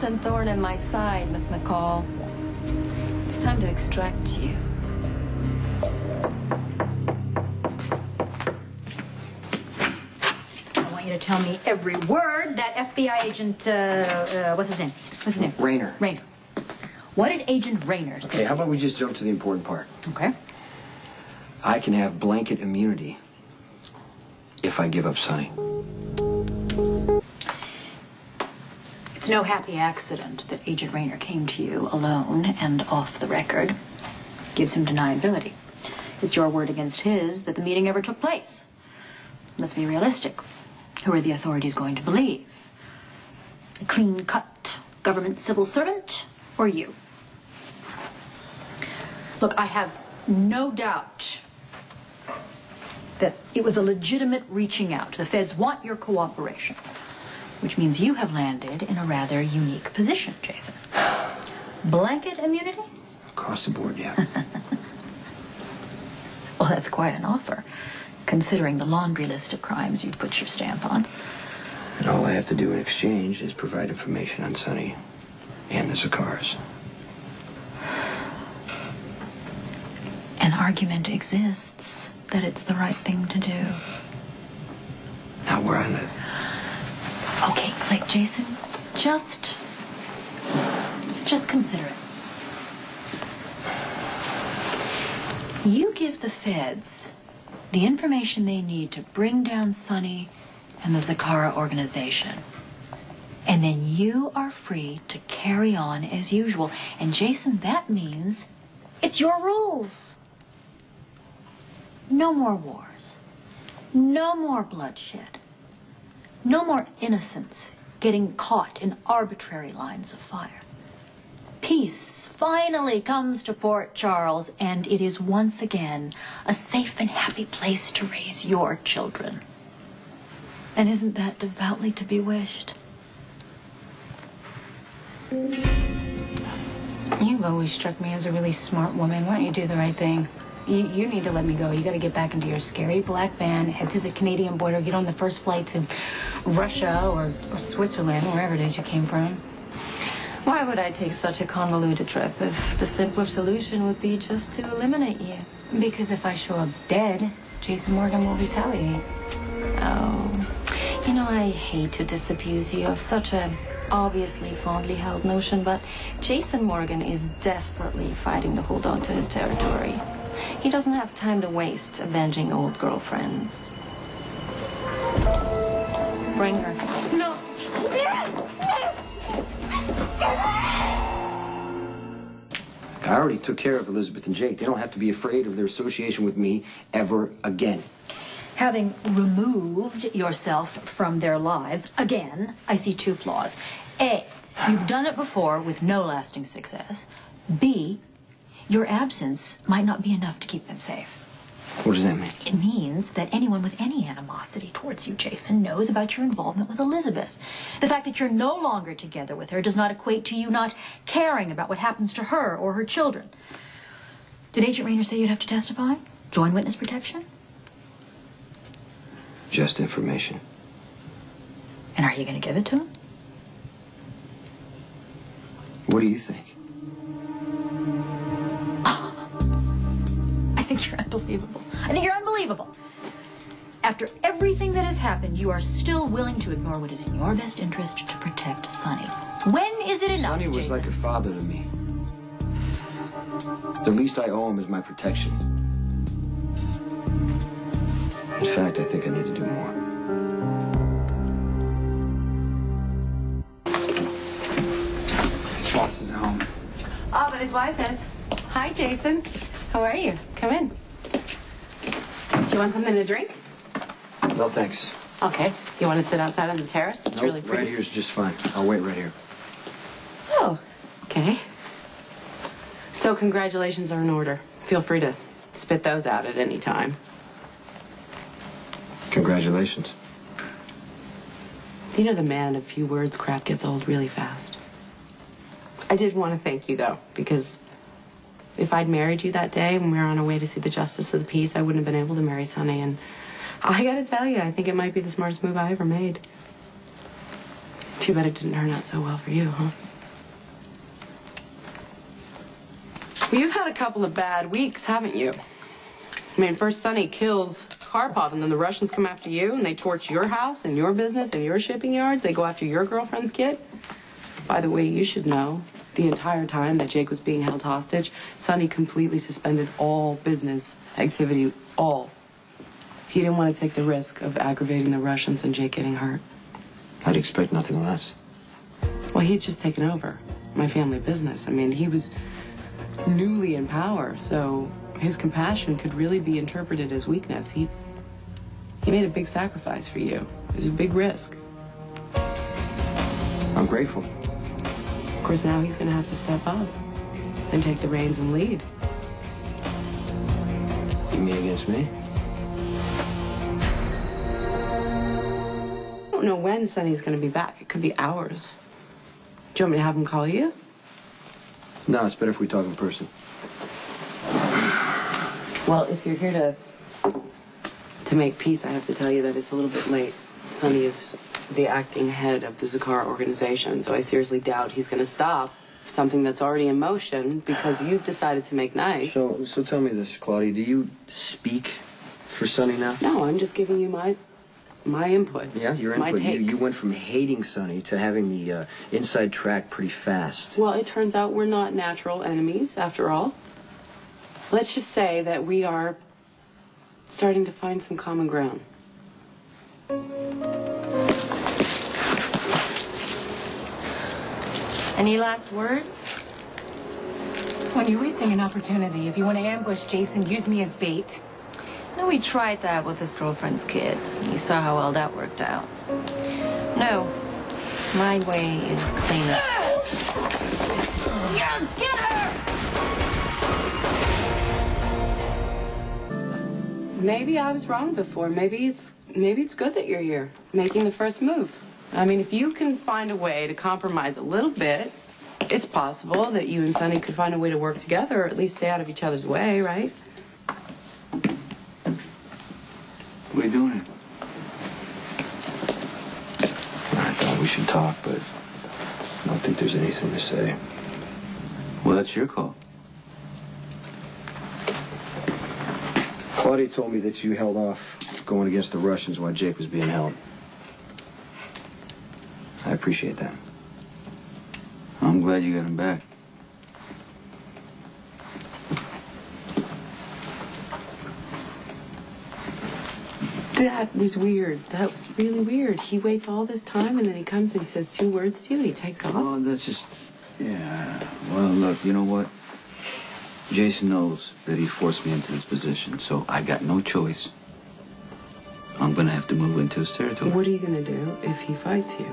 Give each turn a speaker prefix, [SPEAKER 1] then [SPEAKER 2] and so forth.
[SPEAKER 1] constant thorn in my side, Miss McCall. It's time to extract you.
[SPEAKER 2] I want you to tell me every word that FBI agent, what's his name? What's his name?
[SPEAKER 3] Rayner.
[SPEAKER 2] Rayner. What did Agent Rayner say?
[SPEAKER 3] Okay, how about we just jump to the important part?
[SPEAKER 2] Okay.
[SPEAKER 3] I can have blanket immunity if I give up Sonny.
[SPEAKER 2] It's no happy accident that Agent Rayner came to you alone and off the record. Gives him deniability. It's your word against his that the meeting ever took place. Let's be realistic. Who are the authorities going to believe? A clean-cut government civil servant or you? Look, I have no doubt that it was a legitimate reaching out. The feds want your cooperation, which means you have landed in a rather unique position, Jason. Blanket immunity?
[SPEAKER 3] Across the board, yeah.
[SPEAKER 2] Well, that's quite an offer, considering the laundry list of crimes you've put your stamp on.
[SPEAKER 3] And all I have to do in exchange is provide information on Sonny and the Zakars.
[SPEAKER 2] An argument exists that it's the right thing to do.
[SPEAKER 3] Not where I live.
[SPEAKER 2] Okay, like Jason, just consider it. You give the feds the information they need to bring down Sonny and the Zakara organization. And then you are free to carry on as usual. And Jason, that means it's your rules. No more wars. No more bloodshed. No more innocents getting caught in arbitrary lines of fire. Peace finally comes to Port Charles, and it is once again a safe and happy place to raise your children. And isn't that devoutly to be wished?
[SPEAKER 4] You've always struck me as a really smart woman. Why don't you do the right thing? You need to let me go. You got to get back into your scary black van, head to the Canadian border, get on the first flight to Russia or Switzerland, wherever it is you came from.
[SPEAKER 1] Why would I take such a convoluted trip if the simpler solution would be just to eliminate you?
[SPEAKER 4] Because if I show up dead, Jason Morgan will retaliate.
[SPEAKER 1] Oh, you know, I hate to disabuse you of such a obviously fondly held notion, but Jason Morgan is desperately fighting to hold on to his territory. He doesn't have time to waste avenging old girlfriends. Bring her.
[SPEAKER 4] No.
[SPEAKER 3] I already took care of Elizabeth and Jake. They don't have to be afraid of their association with me ever again.
[SPEAKER 2] Having removed yourself from their lives, again, I see two flaws. A, you've done it before with no lasting success. B, your absence might not be enough to keep them safe.
[SPEAKER 3] What does that mean?
[SPEAKER 2] It means that anyone with any animosity towards you, Jason, knows about your involvement with Elizabeth. The fact that you're no longer together with her does not equate to you not caring about what happens to her or her children. Did Agent Rayner say you'd have to testify? Join witness protection?
[SPEAKER 3] Just information.
[SPEAKER 2] And are you going to give it to him?
[SPEAKER 3] What do you think?
[SPEAKER 2] I think you're unbelievable. I think you're unbelievable. After everything that has happened, you are still willing to ignore what is in your best interest to protect Sonny. When is it enough,
[SPEAKER 3] Sonny was
[SPEAKER 2] Jason?
[SPEAKER 3] like a father to me. The least I owe him is my protection. In fact, I think I need to do more. Boss is at home.
[SPEAKER 4] Oh, but his wife is. Hi, Jason. How are you? Come in. Do you want something to drink?
[SPEAKER 3] No, thanks.
[SPEAKER 4] Okay. You want to sit outside on the terrace? It's
[SPEAKER 3] Nope,
[SPEAKER 4] really pretty.
[SPEAKER 3] right here is just fine. I'll wait right here.
[SPEAKER 4] Oh, okay. So congratulations are in order. Feel free to spit those out at any time.
[SPEAKER 3] Congratulations.
[SPEAKER 4] You know the man of few words crap gets old really fast. I did want to thank you, though, because if I'd married you that day when we were on our way to see the Justice of the Peace, I wouldn't have been able to marry Sonny, and I gotta tell you, I think it might be the smartest move I ever made. Too bad it didn't turn out so well for you, huh? Well, you've had a couple of bad weeks, haven't you? I mean, first Sonny kills Karpov, and then the Russians come after you, and they torch your house and your business and your shipping yards. They go after your girlfriend's kid. By the way, you should know, the entire time that Jake was being held hostage, Sonny completely suspended all business activity, all. He didn't want to take the risk of aggravating the Russians and Jake getting hurt.
[SPEAKER 3] I'd expect nothing less.
[SPEAKER 4] Well, he'd just taken over my family business. I mean, he was newly in power, so his compassion could really be interpreted as weakness. He made a big sacrifice for you. It was a big risk.
[SPEAKER 3] I'm grateful.
[SPEAKER 4] Of course, now he's going to have to step up and take the reins and lead.
[SPEAKER 3] You mean against me?
[SPEAKER 4] I don't know when Sonny's going to be back. It could be hours. Do you want me to have him call you?
[SPEAKER 3] No, it's better if we talk in person.
[SPEAKER 4] Well, if you're here to make peace, I have to tell you that it's a little bit late. Sonny is the acting head of the Zakar organization, so I seriously doubt he's going to stop something that's already in motion because you've decided to make nice.
[SPEAKER 3] So tell me this, Claudia. Do you speak for Sonny now?
[SPEAKER 4] No, I'm just giving you my input.
[SPEAKER 3] Yeah, your input.
[SPEAKER 4] My take.
[SPEAKER 3] You went from hating Sonny to having the inside track pretty fast.
[SPEAKER 4] Well, it turns out we're not natural enemies, after all. Let's just say that we are starting to find some common ground.
[SPEAKER 1] Any last words?
[SPEAKER 5] When you're wasting an opportunity, if you want to ambush Jason, use me as bait.
[SPEAKER 1] No, we tried that with his girlfriend's kid. You saw how well that worked out. No, my way is cleaner. Yeah, get her!
[SPEAKER 4] Maybe I was wrong before. Maybe it's good that you're here, making the first move. I mean, if you can find a way to compromise a little bit, it's possible that you and Sonny could find a way to work together, or at least stay out of each other's way, right?
[SPEAKER 6] What are you doing here?
[SPEAKER 3] I thought we should talk, but I don't think there's anything to say.
[SPEAKER 6] Well, that's your call.
[SPEAKER 3] Claudia told me that you held off going against the Russians while Jake was being held. I appreciate that.
[SPEAKER 6] I'm glad you got him back.
[SPEAKER 4] That was weird. That was really weird. He waits all this time, and then he comes and he says 2 words to you, and he takes off.
[SPEAKER 6] Oh, that's just... Yeah. Well, look, you know what? Jason knows that he forced me into this position, so I got no choice. I'm gonna have to move into his territory.
[SPEAKER 4] What are you gonna do if he fights you?